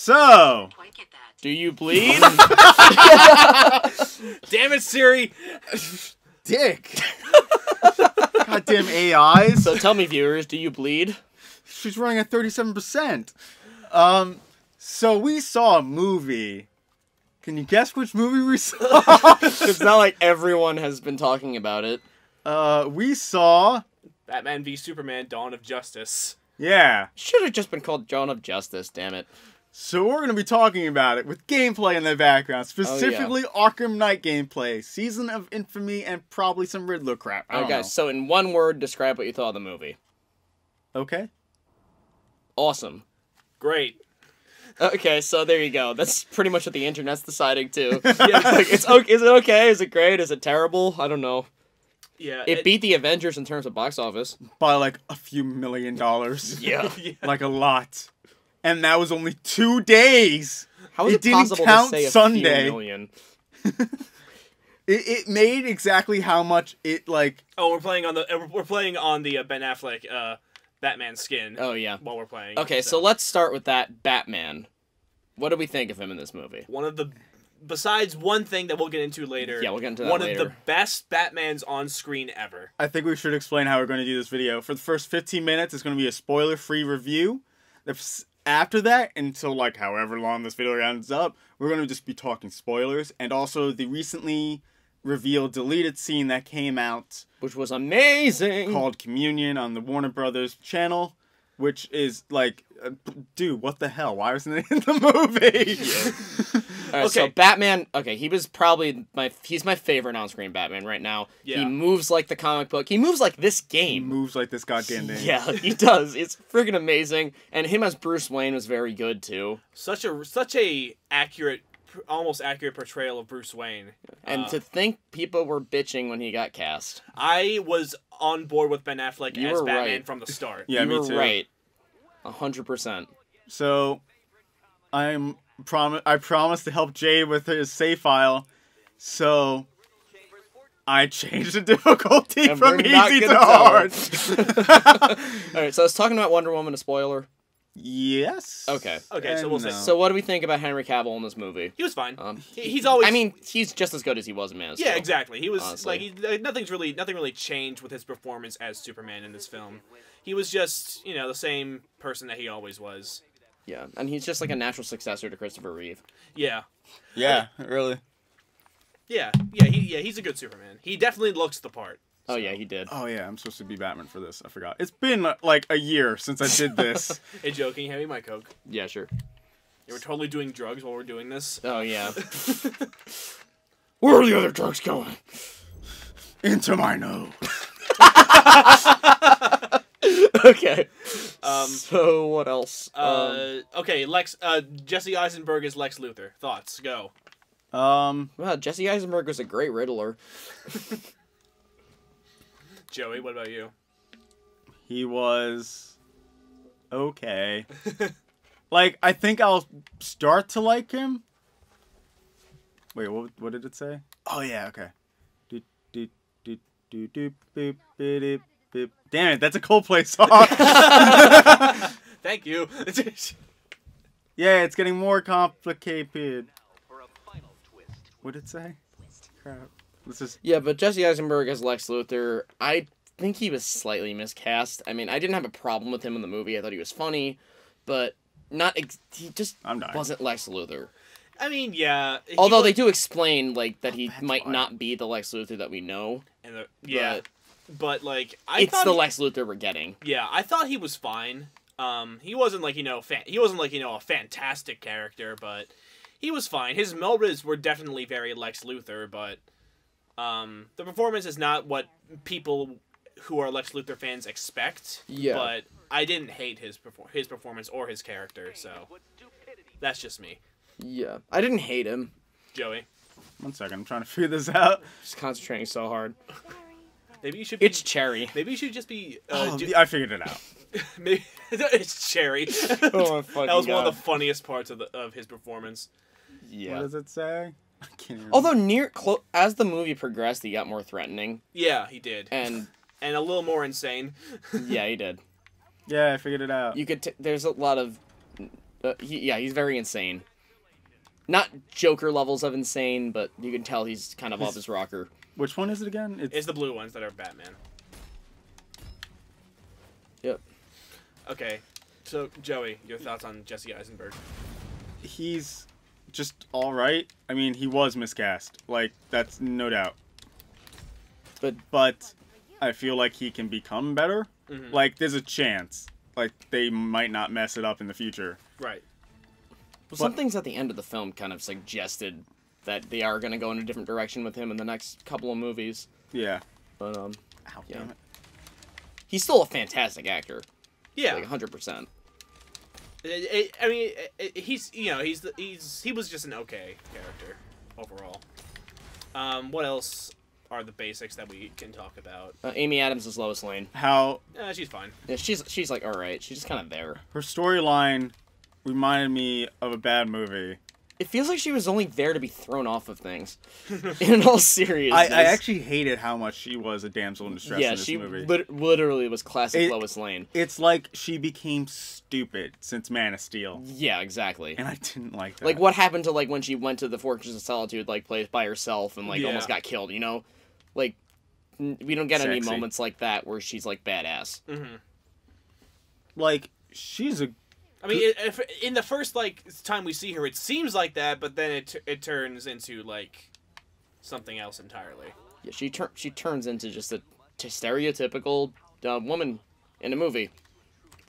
So, do you bleed? Damn it, Siri! dick. Goddamn AIs. So tell me, viewers, do you bleed? She's running at 37%. So we saw a movie. Can you guess which movie we saw? It's not like everyone has been talking about it. We saw... Batman v Superman: Dawn of Justice. Yeah. Should have just been called Dawn of Justice, damn it. So we're going to be talking about it with gameplay in the background. Specifically Arkham Knight gameplay. Season of Infamy and probably some Riddler crap. I don't know. So in one word, describe what you thought of the movie. Okay. Awesome. Great. Okay, so there you go. That's pretty much what the internet's deciding too. Like, is it okay? Is it great? Is it terrible? I don't know. Yeah. It beat the Avengers in terms of box office. By like a few $1 million. Yeah. Like a lot. And that was only 2 days. How is it didn't possible count to say Sunday. a few million? It made exactly how much it like. Oh, we're playing on the Ben Affleck Batman skin. Oh yeah. While we're playing. Okay, so let's start with that Batman. What do we think of him in this movie? Besides one thing that we'll get into later. Yeah, we'll get into that later. later. One of the best Batmans on screen ever. I think we should explain how we're going to do this video. For the first 15 minutes, it's going to be a spoiler-free review. After that, until like however long this video ends up, we're going to just be talking spoilers and also the recently revealed deleted scene that came out, which was amazing, called Communion on the Warner Brothers channel, which is like, dude, what the hell? Why wasn't it in the movie? Yeah. Alright, so Batman, he's my favorite on-screen Batman right now. Yeah. He moves like the comic book. He moves like this game. He moves like this goddamn game. Yeah, he does. It's friggin' amazing. And him as Bruce Wayne was very good, too. Such a accurate, almost accurate portrayal of Bruce Wayne. And to think people were bitching when he got cast. I was on board with Ben Affleck as Batman from the start. Yeah, me too. You were right. 100%. So, I promised to help Jay with his save file, so I changed the difficulty from easy to hard. Alright, so I was talking about Wonder Woman, a spoiler. Yes. Okay. Okay, so we'll say. So what do we think about Henry Cavill in this movie? He was fine. He's always. I mean, he's just as good as he was in Man of Steel. Yeah, exactly. He was honestly. nothing really changed with his performance as Superman in this film. He was just, the same person that he always was. Yeah, and he's just like a natural successor to Christopher Reeve. Yeah. Yeah, really. Yeah, he's a good Superman. He definitely looks the part. So. Oh yeah, he did. Oh yeah, I'm supposed to be Batman for this. I forgot. It's been like a year since I did this. Hey Joe, can you hand me my Coke? Yeah, sure. Yeah, we're totally doing drugs while we're doing this. Oh yeah. Where are the other drugs going? Into my nose. Okay. So what else? Okay, Jesse Eisenberg is Lex Luthor. Thoughts? Go. Well, Jesse Eisenberg was a great Riddler. Joey, what about you? He was okay. Like, I think I'll start to like him. Wait, what did it say? Oh yeah, okay. Damn it, that's a Coldplay song. Thank you. Yeah, it's getting more complicated. What did it say? Crap. Yeah, but Jesse Eisenberg as Lex Luthor, I think he was slightly miscast. I mean, I didn't have a problem with him in the movie. I thought he was funny, but he just wasn't Lex Luthor. I mean, yeah. Although they do explain like that he might not be the Lex Luthor that we know. And but like it's the Lex Luthor we're getting. Yeah, I thought he was fine. He wasn't like a fantastic character, but he was fine. His motives were definitely very Lex Luthor, but the performance is not what people who are Lex Luthor fans expect. Yeah. But I didn't hate his performance or his character, so that's just me. Yeah, I didn't hate him. Joey. 1 second, I'm trying to figure this out. Just concentrating so hard. Maybe you should. It's Cherry. Maybe you should just be. I figured it out. Maybe it's Cherry. Oh my fucking That was God. one of the funniest parts of his performance. Yeah. What does it say? I can't remember. Although as the movie progressed, he got more threatening. Yeah, he did. And a little more insane. Yeah, he did. Yeah, I figured it out. You could. There's a lot of he's very insane. Not Joker levels of insane, but you can tell he's kind of off his rocker. Which one is it again? It's the blue ones that are Batman. Yep. Okay, so Joey, your thoughts on Jesse Eisenberg? He's just all right. I mean, he was miscast. Like, that's no doubt. But I feel like he can become better. Mm-hmm. Like, there's a chance. Like, they might not mess it up in the future. Right. Well, some things at the end of the film kind of suggested that they are going to go in a different direction with him in the next couple of movies. Yeah. But, Ow, damn it. He's still a fantastic actor. Yeah. Like, 100%. I mean, he was just an okay character overall. What else are the basics that we can talk about? Amy Adams is Lois Lane. How? She's fine. Yeah, she's like alright. She's just kind of there. Her storyline reminded me of a bad movie. It feels like she was only there to be thrown off of things. In all seriousness. I actually hated how much she was a damsel in distress in this movie. Yeah, she literally was classic Lois Lane. It's like she became stupid since Man of Steel. Yeah, exactly. And I didn't like that. Like, what happened to, like, when she went to the Fortress of Solitude, like, played by herself and, like, almost got killed, you know? Like, we don't get any moments like that where she's, like, badass. Mm-hmm. Like, she's a... I mean, if in the first, like, time we see her, it seems like that, but then it turns into, like, something else entirely. Yeah, she turns into just a stereotypical woman in a movie.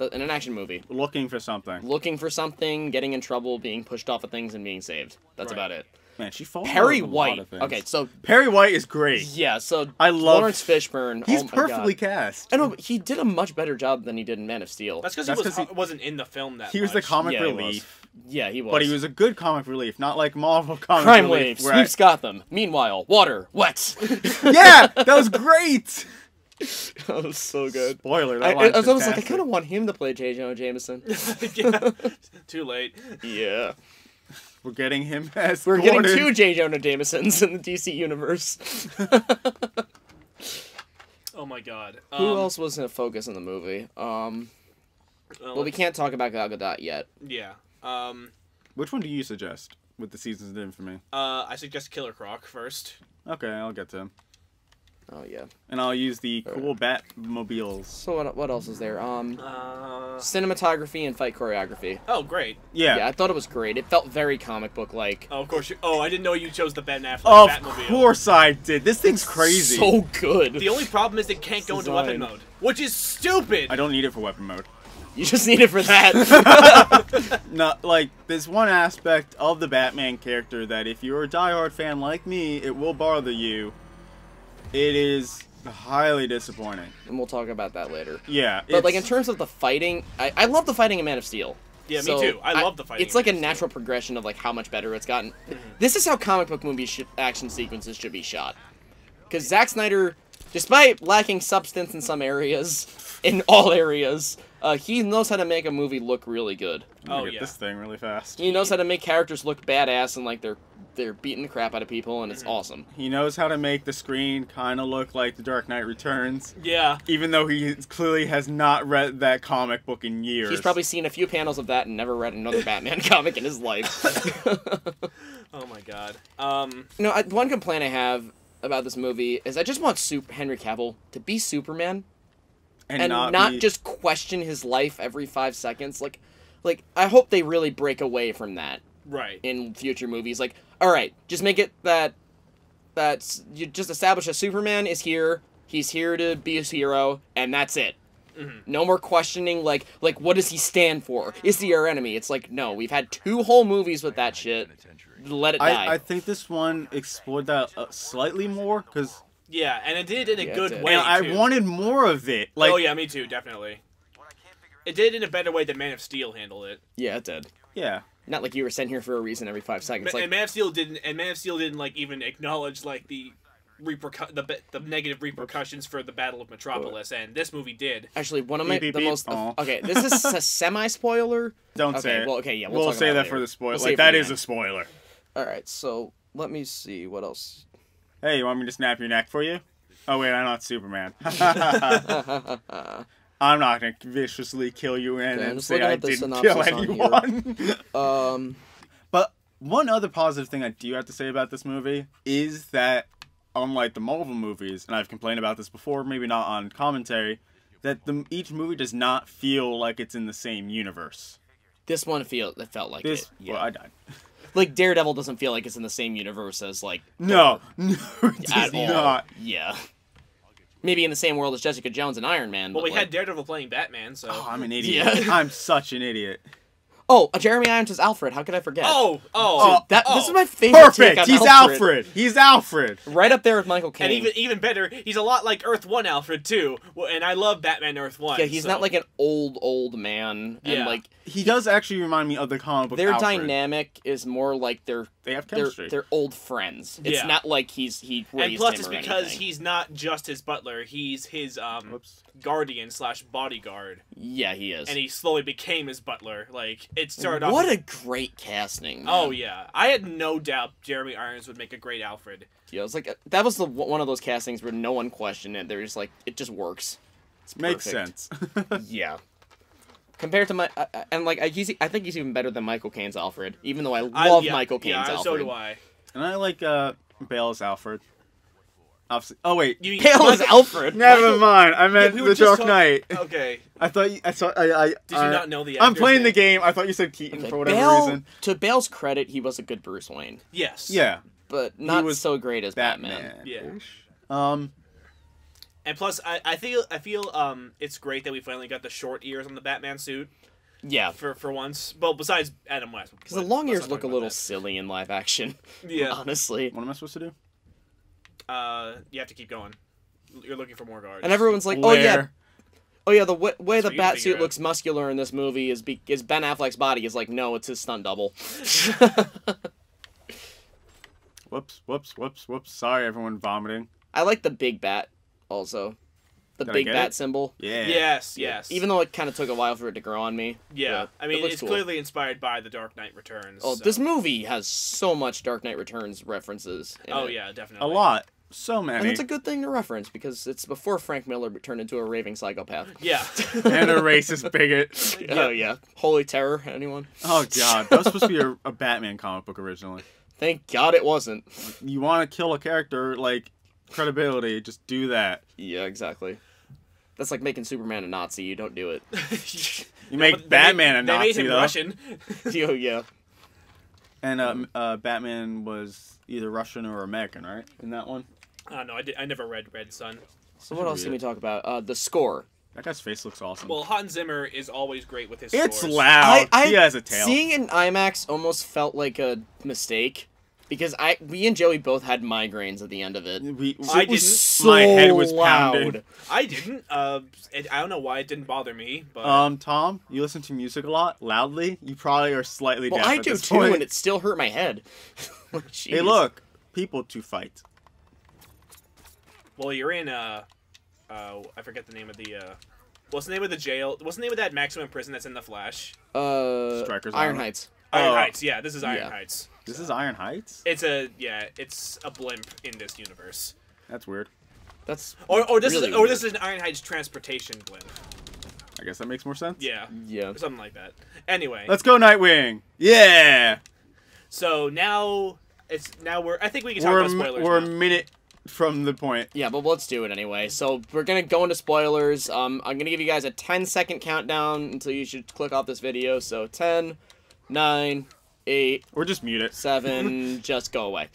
In an action movie. Looking for something. Looking for something, getting in trouble, being pushed off of things, and being saved. That's about it. Man, she falls Perry in White. A lot of things. Okay, so... Perry White is great. Yeah, so... I love... Lawrence Fishburne. He's perfectly cast. I know, but he did a much better job than he did in Man of Steel. That's because he wasn't in the film that much. He was the comic relief. Yeah, he was. But he was a good comic relief, not like Marvel comic Crime relief. Wave, sweeps Gotham. Meanwhile, water, wet. Yeah, that was great. That was so good. Spoiler, I was almost like, I kind of want him to play J. Jonah Jameson. Yeah, too late. Yeah. We're getting him as We're Gordon. getting 2 J. Jonah Jamesons in the DC universe. Oh my god. Who else was in focus in the movie? Well, we can't talk about Gal Gadot yet. Yeah. Which one do you suggest with the Seasons of Infamy? I suggest Killer Croc first. Okay, I'll get to him. Oh, yeah. And I'll use the cool Batmobiles. So what else is there? Cinematography and fight choreography. Oh, great. Yeah. Yeah, I thought it was great. It felt very comic book-like. Oh, of course. I didn't know you chose the Ben Affleck Batmobile. Of course I did. This thing's crazy. So good. The only problem is it can't go into weapon mode, which is stupid. I don't need it for weapon mode. You just need it for that. No, like, there's one aspect of the Batman character that if you're a diehard fan like me, it will bother you. It is highly disappointing. And we'll talk about that later. Yeah. But, like, in terms of the fighting, I love the fighting in Man of Steel. Yeah, me too. I love the fighting. It's like a natural progression of, like, how much better it's gotten. Mm-hmm. This is how comic book movie action sequences should be shot. Because Zack Snyder, despite lacking substance in some areas, in all areas, he knows how to make a movie look really good. I'm get this thing really fast. He knows how to make characters look badass and like they're beating the crap out of people, and it's awesome. He knows how to make the screen kind of look like The Dark Knight Returns. Yeah. Even though he clearly has not read that comic book in years. He's probably seen a few panels of that and never read another Batman comic in his life. Oh my god. You know, one complaint I have about this movie is I just want Henry Cavill to be Superman. And not just question his life every 5 seconds. Like, I hope they really break away from that. Right. In future movies. Like, alright, just make it that you just establish that Superman is here, he's here to be a hero, and that's it. Mm-hmm. No more questioning, like, what does he stand for? Is he our enemy? It's like, no, we've had 2 whole movies with that shit. Let it die. I think this one explored that slightly more, because... Yeah, and it did it in a good way, and I wanted more of it. Like, oh, yeah, me too, definitely. It did it in a better way than Man of Steel handled it. Yeah, it did. Yeah. Not like you were sent here for a reason every 5 seconds. And Man of Steel didn't like even acknowledge like the negative repercussions for the Battle of Metropolis, and this movie did. Actually, one of the most okay, this is a semi-spoiler. Don't say it. Well, okay, yeah, we'll say that for the spoiler. Like, that is a spoiler. All right, so let me see what else. Hey, you want me to snap your neck for you? Oh wait, I'm not Superman. I'm not gonna viciously kill you and just say looking I at the didn't kill synopsis anyone. But one other positive thing I do have to say about this movie is that, unlike the Marvel movies, and I've complained about this before, maybe not on commentary, that each movie does not feel like it's in the same universe. This one felt like it. Yeah. Well, I died. Like, Daredevil doesn't feel like it's in the same universe as, like... No, it at does all. not. Yeah. Maybe in the same world as Jessica Jones and Iron Man. Well, but we had Daredevil playing Batman, so... Oh, I'm an idiot. Yeah. I'm such an idiot. Oh, Jeremy Irons is Alfred. How could I forget? This is my favorite take Perfect. on He's Alfred. He's Alfred. Right up there with Michael Caine. And even better, he's a lot like Earth 1 Alfred, too. And I love Batman Earth 1. Yeah, he's not like an old man. Yeah. And, like... He does actually remind me of the comic book Their Alfred. dynamic is more like they have chemistry. They're old friends. It's Yeah. not like he raised And plus, him it's or because anything. he's not just his butler, he's his guardian / bodyguard. Yeah, he is. And he slowly became his butler. Like, it started off... What a great casting, man. Oh, yeah. I had no doubt Jeremy Irons would make a great Alfred. Yeah, it was like that was one of those castings where no one questioned it. They're just like, it just works. It's Makes perfect. sense. Yeah. Compared to I think he's even better than Michael Caine's Alfred, even though I love Michael Caine's Alfred. So do I. And I like Bale's Alfred. Obviously. Oh wait, Bale is Alfred. Never mind. I meant we were the just Dark Knight. Okay. I thought I saw. I Did you not know the I'm actor's playing the name? game. I thought you said Keaton Okay, for whatever reason. To Bale's credit, he was a good Bruce Wayne, Yes. Yeah. but not was so great as Batman. Batman. Yeah. And plus, I feel it's great that we finally got the short ears on the Batman suit. Yeah, For once. Well, besides Adam West. because the long let's ears not look a talk about little that. silly in live action. Yeah. Honestly. What am I supposed to do? You have to keep going. You're looking for more guards. And everyone's like, Where? oh yeah, the way the you bat figure suit out. looks muscular in this movie is Ben Affleck's body is like, no, it's his stunt double. Whoops. Sorry, everyone vomiting. I like the big bat also. The Did I big get bat it? symbol. Yeah. Yes. Even though it kind of took a while for it to grow on me. Yeah. I mean, it looks it's cool. clearly inspired by The Dark Knight Returns. Oh, so. this movie has so much Dark Knight Returns references. In Oh, it. yeah, definitely. A lot. So And many. it's a good thing to reference because it's before Frank Miller turned into a raving psychopath. Yeah. And a racist bigot. Oh yeah, Holy Terror. Anyone? Oh god, that was supposed to be a Batman comic book originally. Thank God it wasn't. You want to kill a character, like credibility, just do that. Yeah, exactly. That's like making Superman a Nazi. You don't do it. You make Batman a Nazi, They made him though. Russian. Oh yeah. And Batman was either Russian or American, right? In that one. No, I never read Red Sun. So what else can we talk about? The score. That guy's face looks awesome. Well, Hans Zimmer is always great with his It's scores. loud. He has a tail. Seeing it in IMAX almost felt like a mistake because we and Joey both had migraines at the end of it. I didn't. So My head was loud. pounding. I didn't. I don't know why it didn't bother me, but Tom, you listen to music a lot, loudly. You probably are slightly Well, deaf I at do this too, point. and it still hurt my head. Jeez. Hey, look, people to fight. well, you're in I forget the name of the what's the name of the jail? What's the name of that maximum prison that's in the Flash? Strikers Iron Island. Heights. Iron Oh. Heights. Yeah, this is Iron Yeah. Heights. This is Iron Heights? It's a blimp in this universe. That's weird. That's Or this really is weird. this is an Iron Heights transportation blimp. I guess that makes more sense. Yeah. Yeah. Or something like that. Anyway, Let's go, Nightwing. Yeah. so now I think we can talk We're about spoilers we're a now. minute from the point. Yeah, but let's do it anyway. So we're gonna go into spoilers. I'm gonna give you guys a 10-second countdown until you should click off this video. So 10, 9, 8, Or just mute it. 7, just go away.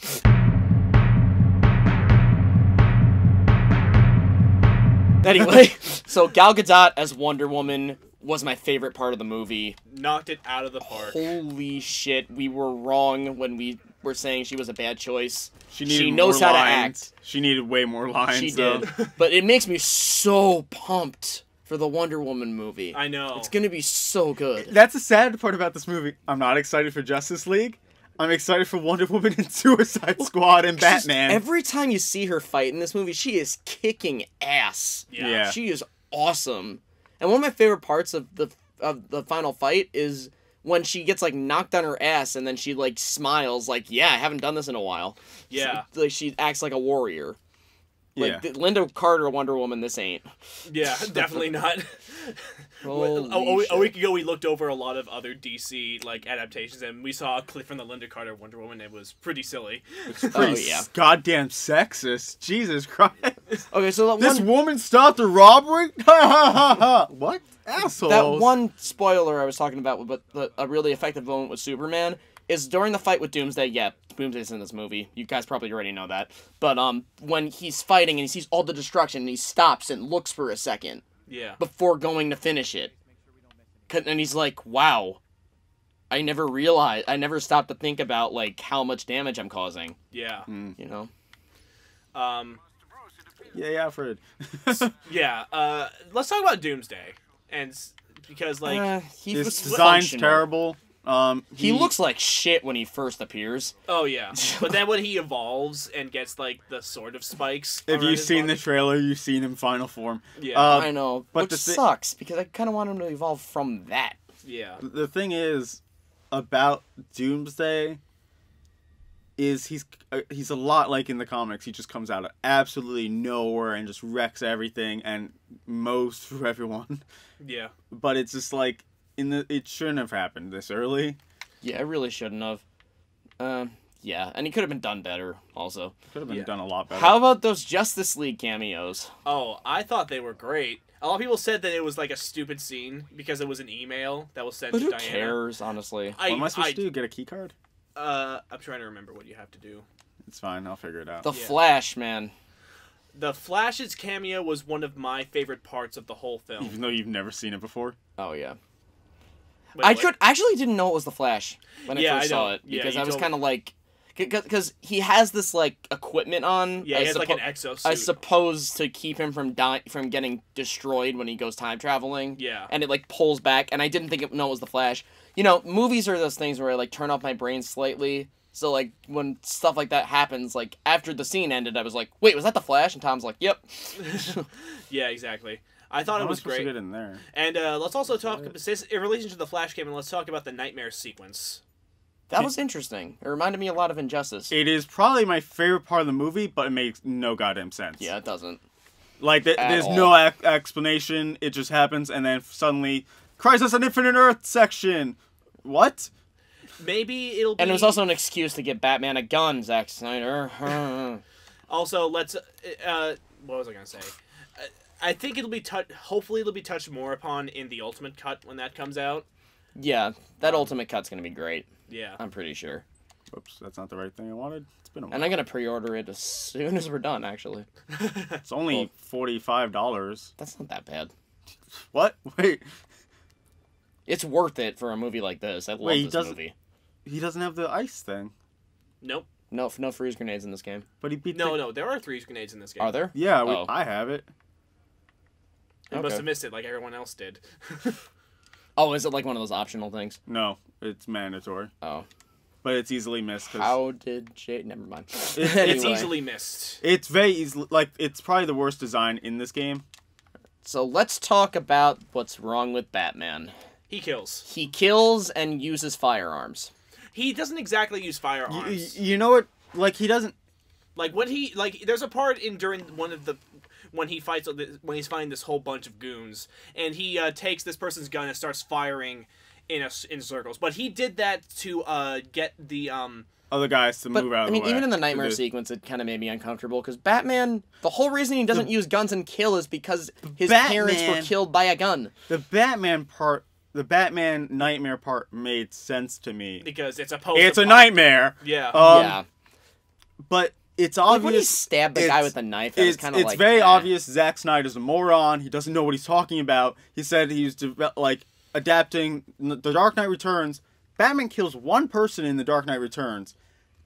Anyway, so Gal Gadot as Wonder Woman was my favorite part of the movie. Knocked it out of the park. Holy shit, we were wrong when we were saying she was a bad choice. She knows more how to lines. act. She needed way more lines. She though. did. But it makes me so pumped for the Wonder Woman movie. I know. It's gonna be so good. That's the sad part about this movie. I'm not excited for Justice League. I'm excited for Wonder Woman and Suicide Squad and Just Batman. every time you see her fight in this movie, she is kicking ass. Yeah. She is awesome. And one of my favorite parts of the final fight is when she gets like knocked on her ass and then she like smiles like, yeah, I haven't done this in a while. Yeah. Like she acts like a warrior. Like, Linda Carter Wonder Woman, this ain't. Yeah, definitely not. A week ago, we looked over a lot of other DC like adaptations, and we saw a clip from the Linda Carter Wonder Woman. It was pretty silly. It's pretty goddamn sexist. Jesus Christ. Okay, so this woman stopped a robbery? What? Assholes. That one spoiler I was talking about, but a really effective moment with Superman, is during the fight with Doomsday. Yeah, Doomsday's in this movie. You guys probably already know that. But when he's fighting and he sees all the destruction, and he stops and looks for a second. Yeah. Before going to finish it. And he's like, wow. I never stopped to think about, like, how much damage I'm causing. Yeah. You know? Yeah, I've heard. Yeah, let's talk about Doomsday. And because, like... his design's terrible. He looks like shit when he first appears. Oh, yeah. But then when he evolves and gets, like, the sort of spikes... If you've seen the trailer, you've seen him final form. Yeah. I know. But which sucks, because I kind of want him to evolve from that. Yeah. The thing is, about Doomsday, is he's a lot like in the comics. He just comes out of absolutely nowhere and just wrecks everything and mows through everyone. Yeah. But it's just like... it shouldn't have happened this early. Yeah, it really shouldn't have. Yeah, and he could have been done better, also. Could have been done a lot better. How about those Justice League cameos? Oh, I thought they were great. A lot of people said that it was like a stupid scene because it was an email that was sent to Diana. Who cares, honestly? What am I supposed to do? Get a key card? I'm trying to remember what you have to do. It's fine, I'll figure it out. The Flash, man. The Flash's cameo was one of my favorite parts of the whole film. Even though you've never seen it before? Oh, yeah. Wait, I actually didn't know it was the Flash when I first saw it, Yeah, because I was kind of like, because he has this like equipment on. Yeah, he has like an exosuit. I suppose to keep him from getting destroyed when he goes time traveling. Yeah, and it like pulls back, and I didn't know it was the Flash. You know, movies are those things where I like turn off my brain slightly. So like when stuff like that happens, like after the scene ended, I was like, wait, was that the Flash? And Tom's like, yep. Yeah, exactly. I thought it was great. To get in there. And let's also talk, in relation to the Flash game, and let's talk about the nightmare sequence. That was interesting. It reminded me a lot of Injustice. It is probably my favorite part of the movie, but it makes no goddamn sense. Yeah, it doesn't. Like, there's no explanation. It just happens, and then suddenly, Crisis on Infinite Earth section. What? Maybe it'll be... And it was also an excuse to get Batman a gun, Zack Snyder. Also, let's... what was I going to say? I think it'll be hopefully it'll be touched more upon in the Ultimate Cut when that comes out. Yeah, that Ultimate Cut's going to be great. Yeah. I'm pretty sure. Oops, that's not the right thing I wanted. It's been a while. And I'm going to pre-order it as soon as we're done, actually. It's only $45. That's not that bad. What? Wait. It's worth it for a movie like this. I love this movie. He doesn't have the ice thing. Nope. No freeze grenades in this game. But he beat No, there are freeze grenades in this game. Are there? Yeah, I have it. You must have missed it like everyone else did. Oh, is it like one of those optional things? No, it's mandatory. Oh. But it's easily missed. How did Jay... Never mind. It's easily missed. It's very easily... Like, it's probably the worst design in this game. So let's talk about what's wrong with Batman. He kills. He kills and uses firearms. He doesn't exactly use firearms. You know what? Like, he doesn't... Like, when he... Like, there's a part during one of the... When he's fighting this whole bunch of goons, and he takes this person's gun and starts firing in circles. But he did that to get the other guys to move out of the way. Even in the nightmare sequence, it kind of made me uncomfortable, because Batman, the whole reason he doesn't use guns and kill is because his parents were killed by a gun. The Batman nightmare part made sense to me. Because it's a nightmare. Yeah. Yeah. But it's obvious. Like when he stabbed the guy with the knife, it was kind of like... It's very obvious Zack Snyder's a moron. He doesn't know what he's talking about. He said he's adapting The Dark Knight Returns. Batman kills one person in The Dark Knight Returns.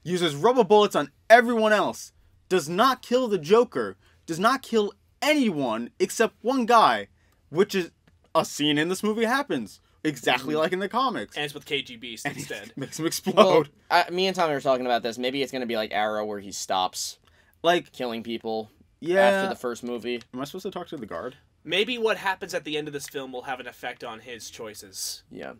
Uses rubber bullets on everyone else. Does not kill the Joker. Does not kill anyone except one guy. Which is a scene in this movie happens. Exactly like in the comics. And it's with KG Beast instead. Makes him explode. Well, me and Tommy were talking about this. Maybe it's going to be like Arrow, where he stops killing people after the first movie. Am I supposed to talk to the guard? Maybe what happens at the end of this film will have an effect on his choices. Yeah.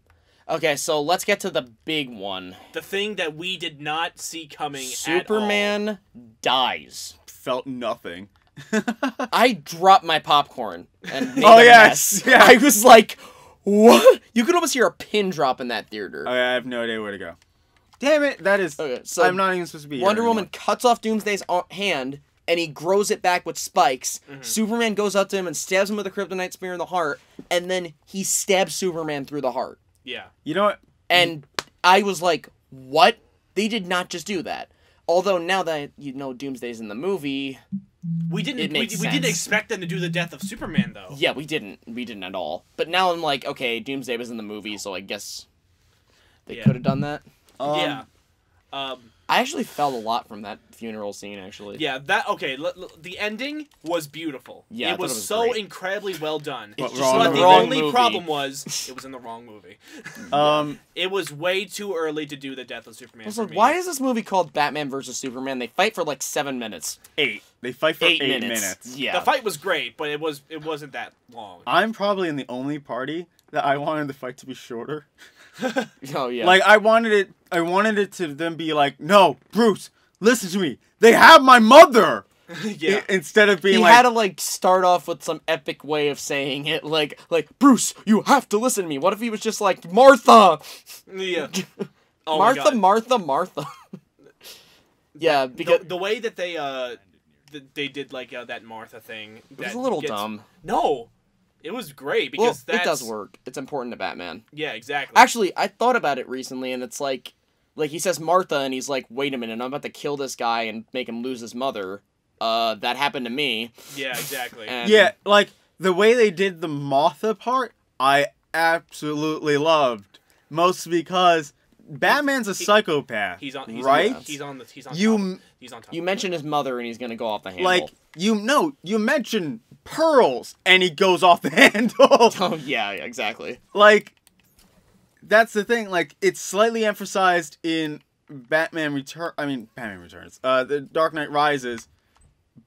Okay, so let's get to the big one. The thing that we did not see coming Superman at all. dies. Felt nothing. I dropped my popcorn and made Oh, a yes, mess. yeah. I was like, what? You could almost hear a pin drop in that theater. I have no idea where to go. Damn it, that is... Okay, so I'm not even supposed to be here Wonder anymore. Woman cuts off Doomsday's hand, and he grows it back with spikes. Superman goes up to him and stabs him with a kryptonite spear in the heart, and then he stabs Superman through the heart. Yeah. You know what? And I was like, what? They did not just do that. Although now that you know Doomsday's in the movie, we didn't sense. expect them to do the death of Superman though. Yeah, we didn't at all. But now I'm like, okay, Doomsday was in the movie, so I guess they could have done that. Yeah. I actually felt a lot from that funeral scene, actually. Yeah, the ending was beautiful. Yeah, I it thought was it was so great. incredibly well done. But It's wrong but movie. the Wrong only movie. problem was it was in the wrong movie. It was way too early to do the death of Superman. Also, for me. why is this movie called Batman vs Superman? They fight for like 7 minutes. 8. They fight for 8 minutes. minutes. Yeah. The fight was great, but it wasn't that long. I'm probably in the only party that I wanted the fight to be shorter. Oh yeah. Like, I wanted it to then be like, no, Bruce, listen to me. They have my mother! Yeah. Instead of being he like... had to like start off with some epic way of saying it, like Bruce, you have to listen to me. What if he was just like Martha? Yeah. Oh my Martha, God. Martha. Yeah, because the way that they did like that Martha thing. it was a little dumb. No, it was great Well, because it does work. It's important to Batman. Yeah, exactly. Actually, I thought about it recently, and it's like he says Martha, and he's like, wait a minute, I'm about to kill this guy and make him lose his mother. That happened to me. Yeah, exactly. And Yeah, like, the way they did the Martha part, I absolutely loved. Mostly because Batman's a psychopath, he's on right? He's on top. He's on top. you mention his mother, and he's gonna go off the handle. Like, you mention pearls, and he goes off the handle. Oh yeah, exactly. Like, that's the thing. Like, it's slightly emphasized in Batman Returns. The Dark Knight Rises.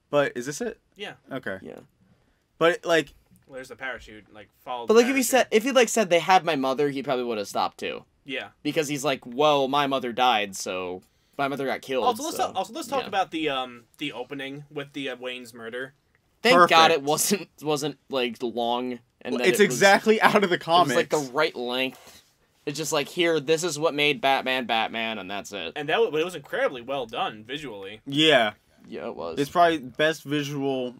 But is this it? Yeah. Okay. Yeah. But like, Well, there's the parachute. Like follow. But the like parachute. if he said they have my mother, he probably would have stopped too. Yeah. Because he's like, well, my mother died, so my mother got killed. Also, let's talk yeah. about the opening with the Wayne's murder. Thank God Perfect. it wasn't like long, and that it's it was- exactly out of the It was comics. like the right length. It's just like, here, this is what made Batman, and that's it. And it was incredibly well done visually. Yeah. Yeah, it was. It's probably best visual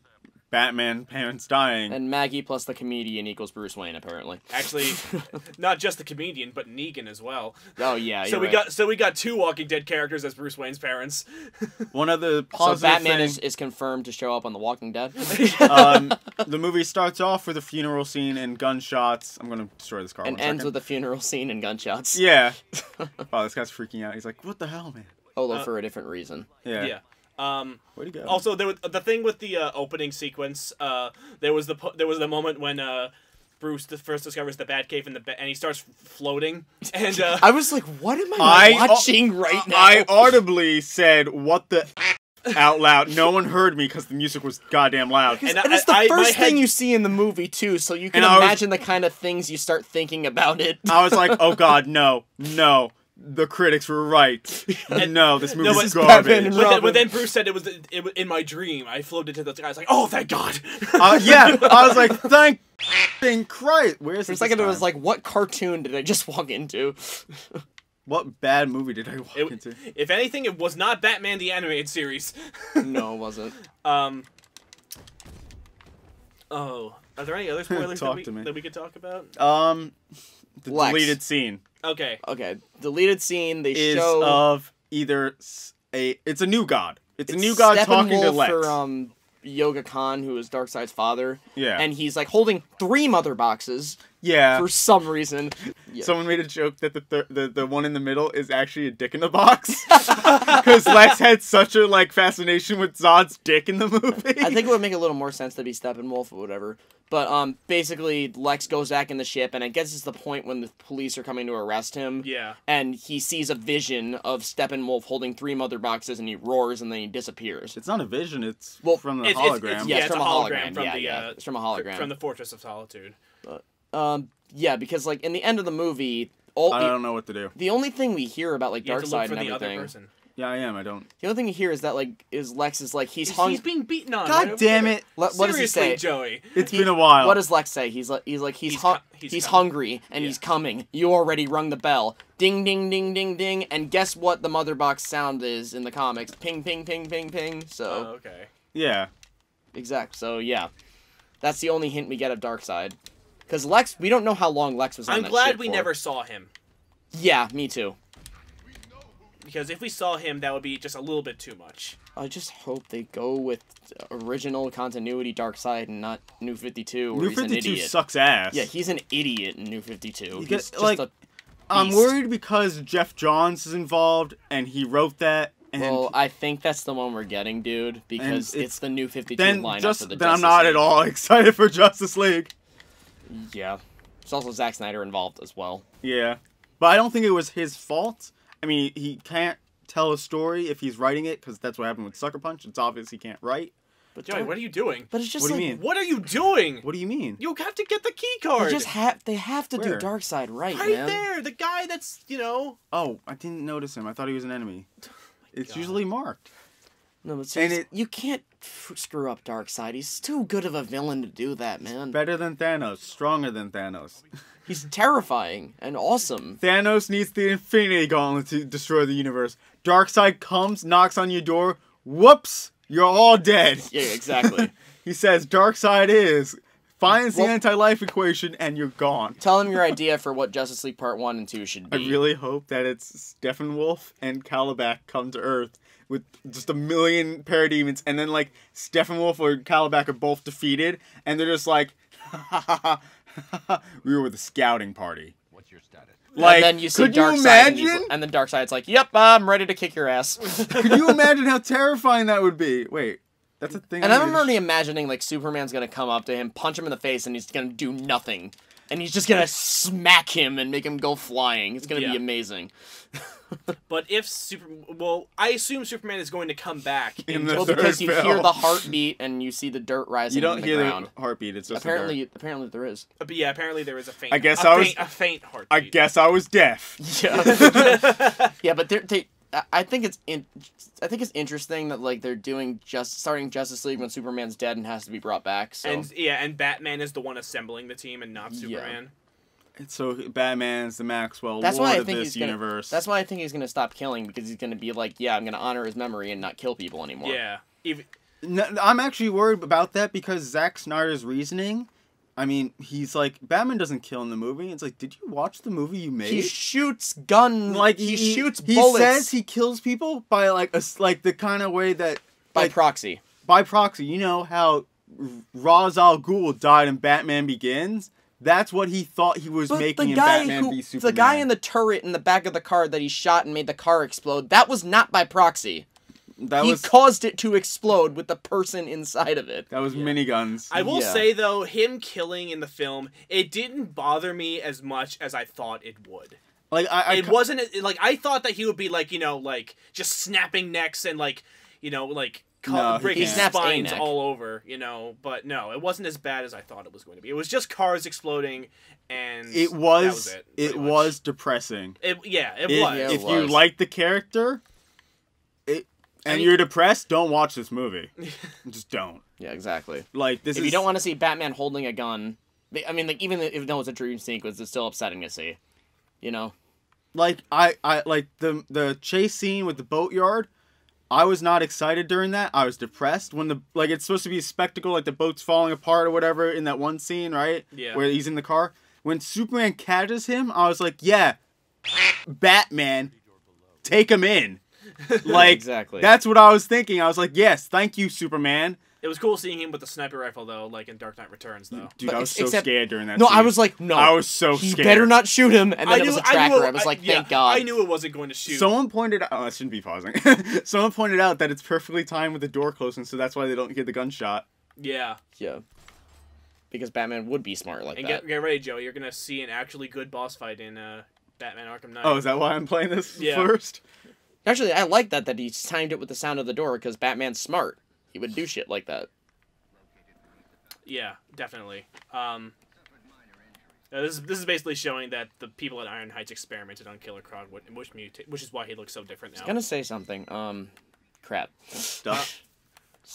Batman parents dying. And Maggie plus the comedian equals Bruce Wayne, apparently. Actually, not just the comedian, but Negan as well. Oh yeah. So we got 2 Walking Dead characters as Bruce Wayne's parents. One of the So positive Batman things, is confirmed to show up on The Walking Dead. the movie starts off with a funeral scene and gunshots. I'm gonna destroy this car. And ends with a funeral scene and gunshots. Yeah. Wow, this guy's freaking out. He's like, "What the hell, man?" Although for a different reason. Yeah. Yeah. Where'd he go? Also, there was the thing with the opening sequence. There was the moment when Bruce first discovers the Batcave and he starts floating. And I was like, what am I watching right now? I audibly said, "What the?" out loud. No one heard me because the music was goddamn loud. And it's the first thing you see in the movie, too, so you can imagine the kind of things you start thinking about it. I was like, oh god, no. The critics were right. No, this movie is garbage. But then Bruce said it was in my dream. I floated to the sky. I was like, oh, thank God. Yeah, I was like, thank Christ. Where's For a second, it was like, what cartoon did I just walk into? What bad movie did I walk into? If anything, it was not Batman the Animated Series. No, it wasn't. Oh, are there any other spoilers that we could talk about? The Lex. deleted scene. Okay. Deleted scene. They is show of either it's a new god. It's a new god talking to Lex. For Yoga Khan, who is Darkseid's father. Yeah. And he's like holding 3 mother boxes. Yeah. For some reason. Yeah. Someone made a joke that the one in the middle is actually a dick in a box. Because Lex had such a fascination with Zod's dick in the movie. I think it would make a little more sense to be Steppenwolf or whatever. But basically Lex goes back in the ship, and I guess it's the point when the police are coming to arrest him. Yeah. And he sees a vision of Steppenwolf holding 3 mother boxes, and he roars, and then he disappears. It's not a vision. It's from the It's hologram. It's from a hologram. From It's from a hologram. From the Fortress of Solitude. But, yeah, because in the end of the movie, I don't know what to do. The only thing we hear about You have to look Darkseid for and the other everything. person. Yeah, I am. I don't. The only thing you hear is that Lex is like he's He's being beaten on. God damn it! What does he say? Joey? It's been a while. What does Lex say? He's hungry and he's coming. You already rung the bell. Ding ding ding ding ding. And guess what the mother box sound is in the comics? Ping ping ping ping ping. So. Oh, okay. Yeah. Exact. So yeah, that's the only hint we get of Darkseid. Because Lex, we don't know how long Lex was on that I'm glad ship we for. never saw him. Yeah, me too. Because if we saw him, that would be just a little bit too much. I just hope they go with original continuity Darkseid and not New 52. New 52 sucks ass. Yeah, he's an idiot in New 52. He's just like, a I'm beast. worried because Jeff Johns is involved and he wrote that. And Well, I think that's the one we're getting, dude, because it's the New 52 lineup for the then I'm Justice not League. at all excited for Justice League. Yeah. There's also Zack Snyder involved as well. Yeah. But I don't think it was his fault. I mean, he can't tell a story if he's writing it, because that's what happened with Sucker Punch. It's obvious he can't write. But Joey, what are you doing? But it's just What do like... you mean? What are you doing? What do you mean? You have to get the key card. They have to Where? do Darkseid right, right man. there. The guy that's, Oh, I didn't notice him. I thought he was an enemy. It's God. usually marked. No, but seriously, you can't screw up Darkseid. He's too good of a villain to do that, man. Better than Thanos. Stronger than Thanos. He's terrifying and awesome. Thanos needs the Infinity Gauntlet to destroy the universe. Darkseid comes, knocks on your door. Whoops! You're all dead. Yeah, exactly. He says Darkseid is, finds the anti-life equation, and you're gone. Tell him your idea for what Justice League Part 1 and 2 should I be. really hope that it's Steppenwolf and Calabac come to Earth with just a million parademons, and then, like, Steppenwolf or Calabac are both defeated, and they're just like, we were with a scouting party. What's your status? Like, and then you see could you Darkseid, imagine? and then Darkseid's like, "Yep, I'm ready to kick your ass." Could you imagine how terrifying that would be? Wait, that's a thing. And I'm already imagining, like, Superman's gonna come up to him, punch him in the face, and he's gonna do nothing. And he's just gonna smack him and make him go flying. It's gonna be amazing. But if I assume Superman is going to come back In the Well, third because you film. hear the heartbeat and you see the dirt rising You don't from the hear ground. the heartbeat. It's just Apparently there is. But yeah, apparently there is a faint. I guess a faint heartbeat. I guess I was deaf. Yeah. Yeah, but I think it's interesting that, like, they're doing starting Justice League when Superman's dead and has to be brought back. So. And Batman is the one assembling the team and not Superman. So Batman's the Maxwell That's Lord why I of think this universe. That's why I think he's gonna stop killing, because he's gonna be like, yeah, I'm gonna honor his memory and not kill people anymore. Yeah. No, I'm actually worried about that because Zack Snyder's reasoning. I mean, he's like, Batman doesn't kill in the movie. It's like, did you watch the movie you made? He shoots gun. Like he shoots he bullets. He says he kills people by like the kind of way that by proxy. By proxy. You know how Ra's al Ghul died in Batman Begins? That's what he thought he was making in Batman v Superman. The guy in the turret in the back of the car that he shot and made the car explode, that was not by proxy. He caused it to explode with the person inside of it. That was miniguns. I will say, though, him killing in the film, it didn't bother me as much as I thought it would. Like it wasn't like I thought that he would be like, like just snapping necks and like, breaking spines all over, but no, it wasn't as bad as I thought it was going to be. It was just cars exploding, and it was was depressing. It was. If you like the character, and you're depressed, don't watch this movie. Just don't. Yeah, exactly. Like if you don't want to see Batman holding a gun, I mean, like, even if it was a dream sequence, it's still upsetting to see. Like I like the chase scene with the boatyard. I was not excited during that. I was depressed when it's supposed to be a spectacle, like the boat's falling apart or whatever in that one scene, right? Yeah. Where he's in the car. When Superman catches him, I was like, yeah, Batman, take him in. Like, exactly. That's what I was thinking. I was like, yes, thank you, Superman. It was cool seeing him with the sniper rifle, though, like in Dark Knight Returns, though. Dude, I was so scared during that No, scene. I was like, no. I was so he scared. Better not shoot him. And then it was a tracker. I was like, thank God. I knew it wasn't going to shoot. Someone pointed out... Oh, I shouldn't be pausing. Someone pointed out that it's perfectly timed with the door closing, so that's why they don't hear the gunshot. Yeah. Yeah. Because Batman would be smart like that. Get ready, Joey. You're going to see an actually good boss fight in Batman Arkham Knight. Oh, is that why I'm playing this first? Actually, I like that he timed it with the sound of the door, because Batman's smart. He would do shit like that. Yeah, definitely. This is basically showing that the people at Iron Heights experimented on Killer Croc, which is why he looks so different now. I was gonna say something. Crap. Stuff.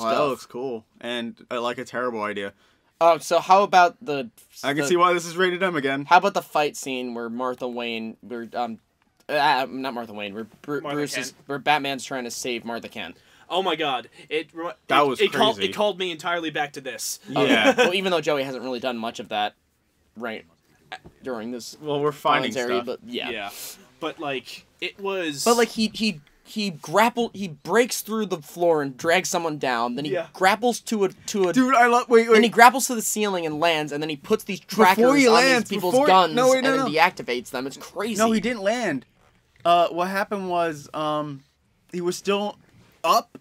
Oh, that looks cool, and like a terrible idea. Oh, so how about the? I can see why this is rated M again. How about the fight scene where Martha Wayne, not Martha Wayne, where Batman's trying to save Martha Kent. Oh my God! It was crazy. It called me entirely back to this. Yeah. Well, even though Joey hasn't really done much of that, right, during this. Well, we're finding stuff. But yeah. Yeah. But like it was. But like he breaks through the floor and drags someone down. Then he grapples to a. Dude, wait. And he grapples to the ceiling and lands, and then he puts these trackers on these people's guns and then deactivates them. It's crazy. No, he didn't land. What happened was he was still up,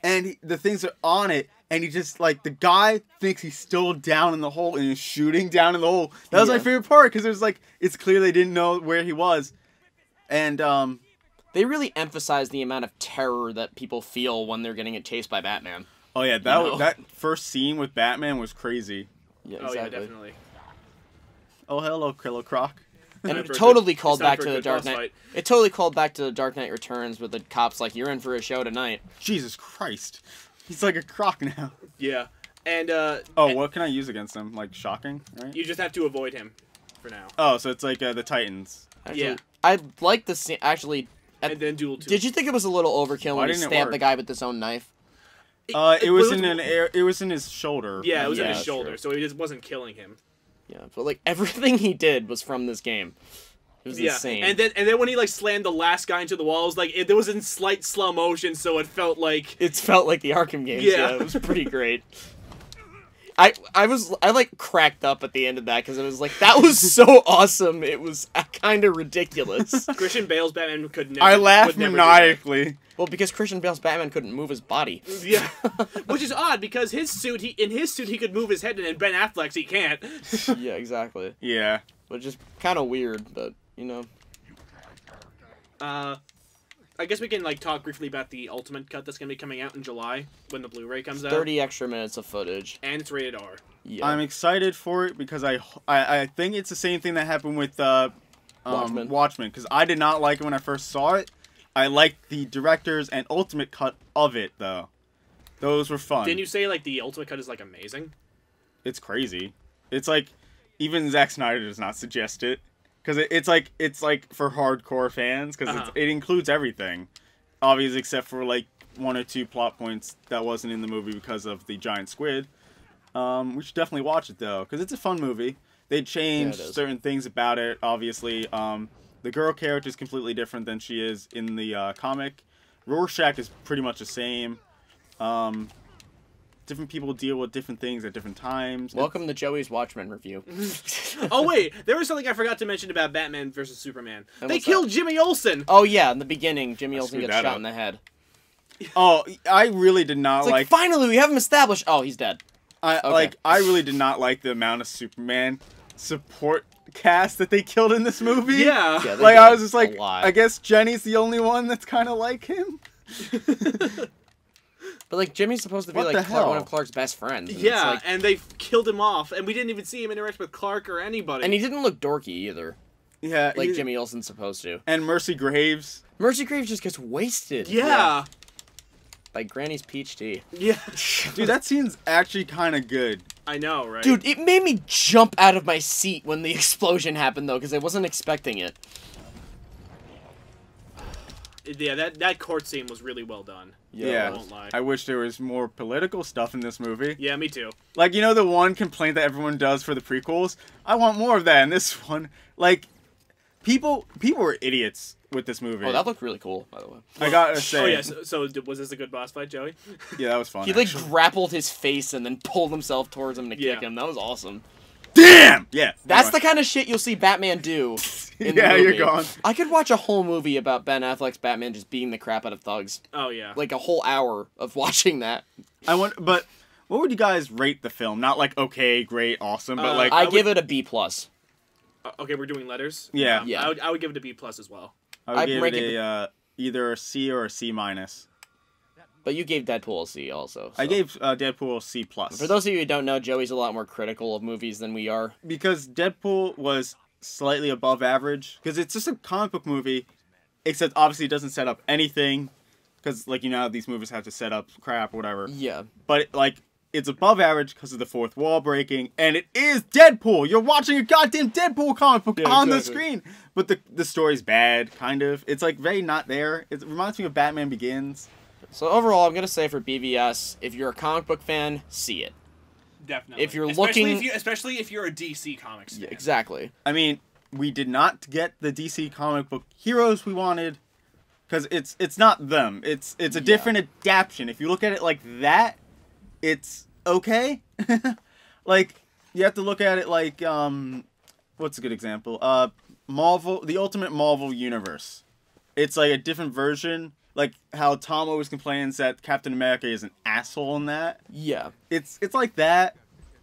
and the things are on it, and he just like the guy thinks he's still down in the hole and he's shooting down in the hole. That was my favorite part because it was like it's clear they didn't know where he was, and they really emphasize the amount of terror that people feel when they're getting chased by Batman. Oh yeah, that first scene with Batman was crazy. Yeah, exactly. Oh yeah, definitely. Oh hello, Killer Croc. And it totally called back to the Dark Knight. It totally called back to the Dark Knight Returns with the cops like, "You're in for a show tonight." Jesus Christ, he's like a croc now. Yeah, and what can I use against him? Like shocking, right? You just have to avoid him, for now. Oh, so it's like the Titans. Actually, yeah, I like the scene. Actually, and then duel 2. Did you think it was a little overkill when he stabbed the guy with his own knife? It was in his shoulder. Yeah, it was in his shoulder, so he just wasn't killing him. Yeah, but like everything he did was from this game. It was insane. And then when he like slammed the last guy into the wall, it was like it was in slight slow motion, so it felt like the Arkham games. Yeah, it was pretty great. I like cracked up at the end of that because it was like that was so awesome. It was kind of ridiculous. Christian Bale's Batman could never. I laughed maniacally. Well, because Christian Bale's Batman couldn't move his body. Yeah, which is odd because in his suit he could move his head, and in Ben Affleck's he can't. Yeah, exactly. Yeah, which is kind of weird, but you know. I guess we can like talk briefly about the Ultimate Cut that's gonna be coming out in July when the Blu-ray comes out. 30 extra minutes of footage, and it's rated R. Yeah. I'm excited for it because I think it's the same thing that happened with Watchmen. Because I did not like it when I first saw it. I liked the director's and Ultimate Cut of it though. Those were fun. Didn't you say like the Ultimate Cut is like amazing? It's crazy. It's like even Zack Snyder does not suggest it. Because it's like for hardcore fans, because it includes everything, obviously except for like 1 or 2 plot points that wasn't in the movie because of the giant squid. We should definitely watch it though, because it's a fun movie. They changed certain things about it. Obviously, the girl character is completely different than she is in the comic. Rorschach is pretty much the same. Different people deal with different things at different times. Welcome to Joey's Watchmen review. Oh wait, there was something I forgot to mention about Batman vs Superman. They killed Jimmy Olsen. Oh yeah, in the beginning, Jimmy Olsen gets shot in the head. Oh, I really did not like. Finally, we have him established. Oh, he's dead. I really did not like the amount of Superman support cast that they killed in this movie. Yeah, like I was just like, I guess Jenny's the only one that's kind of like him. But like Jimmy's supposed to be like one of Clark's best friends. And yeah, and they killed him off, and we didn't even see him interact with Clark or anybody. And he didn't look dorky either. Yeah, like Jimmy Olsen's supposed to. And Mercy Graves. Mercy Graves just gets wasted. Yeah. Like Granny's peach tea. Yeah. Dude, that scene's actually kind of good. I know, right? Dude, it made me jump out of my seat when the explosion happened, though, because I wasn't expecting it. Yeah, that court scene was really well done. Yeah, I won't lie. I wish there was more political stuff in this movie. Yeah, me too. Like, you know the one complaint that everyone does for the prequels? I want more of that in this one. Like, people were idiots with this movie. Oh, that looked really cool, by the way. I gotta say. Oh, yeah, so was this a good boss fight, Joey? Yeah, that was fun. He, like, grappled his face and then pulled himself towards him to kick him. That was awesome. Damn! Yeah. That's the kind of shit you'll see Batman do in the movie. You're gone. I could watch a whole movie about Ben Affleck's Batman just beating the crap out of thugs. Oh, yeah. Like, a whole hour of watching that. But what would you guys rate the film? Not like, okay, great, awesome, but like... I give it a B+. Okay, we're doing letters? Yeah. Yeah. I would give it a B+ as well. I would give it either a C or a C-. But you gave Deadpool a C also. So. I gave Deadpool a C+. For those of you who don't know, Joey's a lot more critical of movies than we are. Because Deadpool was slightly above average. Because it's just a comic book movie, except obviously it doesn't set up anything. Because, like, you know, these movies have to set up crap or whatever. Yeah. But, like, it's above average because of the fourth wall breaking. And it is Deadpool! You're watching a goddamn Deadpool comic book on the screen! But the story's bad, kind of. It's, like, very not there. It reminds me of Batman Begins. So overall, I'm going to say for BVS, if you're a comic book fan, see it. Definitely. If you're looking... Especially if you're a DC Comics fan. Yeah, exactly. I mean, we did not get the DC comic book heroes we wanted, because it's not them. It's a different adaptation. If you look at it like that, it's okay. Like, you have to look at it like, what's a good example? Marvel, the Ultimate Marvel Universe. It's like a different version. Like how Tom always complains that Captain America is an asshole in that. Yeah. It's like that.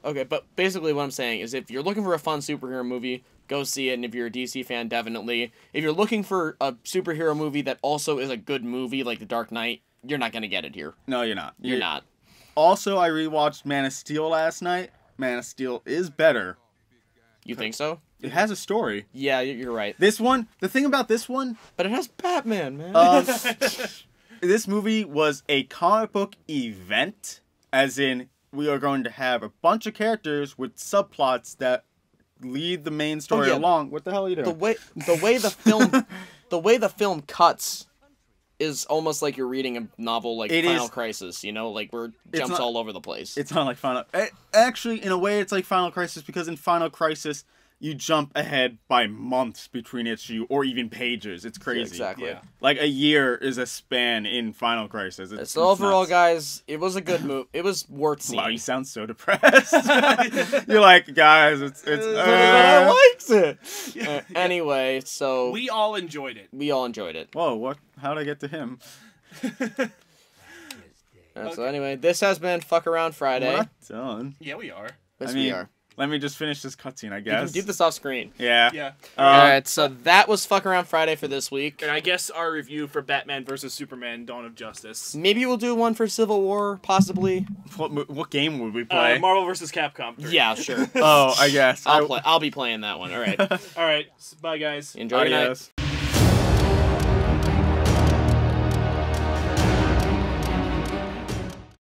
Okay, but basically what I'm saying is if you're looking for a fun superhero movie, go see it. And if you're a DC fan, definitely. If you're looking for a superhero movie that also is a good movie like The Dark Knight, you're not going to get it here. No, you're not. You're not. Also, I rewatched Man of Steel last night. Man of Steel is better. You think so? It has a story. Yeah, you're right. This one, the thing about this one... But it has Batman, man. This movie was a comic book event, as in we are going to have a bunch of characters with subplots that lead the main story along. What the hell are you doing? The way the film cuts is almost like you're reading a novel like Final Crisis, you know, like where jumps all over the place. It's not like Final... Actually, in a way, it's like Final Crisis, because in Final Crisis, you jump ahead by months between issue or even pages. It's crazy. Yeah, exactly. Yeah. Like, a year is a span in Final Crisis. So overall, guys, it was a good move. It was worth seeing. Wow, you sound so depressed. You're like, guys, it's I liked it. Anyway, so... We all enjoyed it. Whoa, what? How'd I get to him? So anyway, this has been Fuck Around Friday. We're not done. Yeah, we are. Yes, we are. Let me just finish this cutscene, I You guess. can do this off screen. Yeah. Yeah. Alright, so that was Fuck Around Friday for this week. And I guess our review for Batman vs. Superman Dawn of Justice. Maybe we'll do one for Civil War, possibly. What game would we play? Marvel vs. Capcom 3. Yeah, sure. Oh, I guess. I'll be playing that one. Alright. Alright, bye guys. Enjoy your night.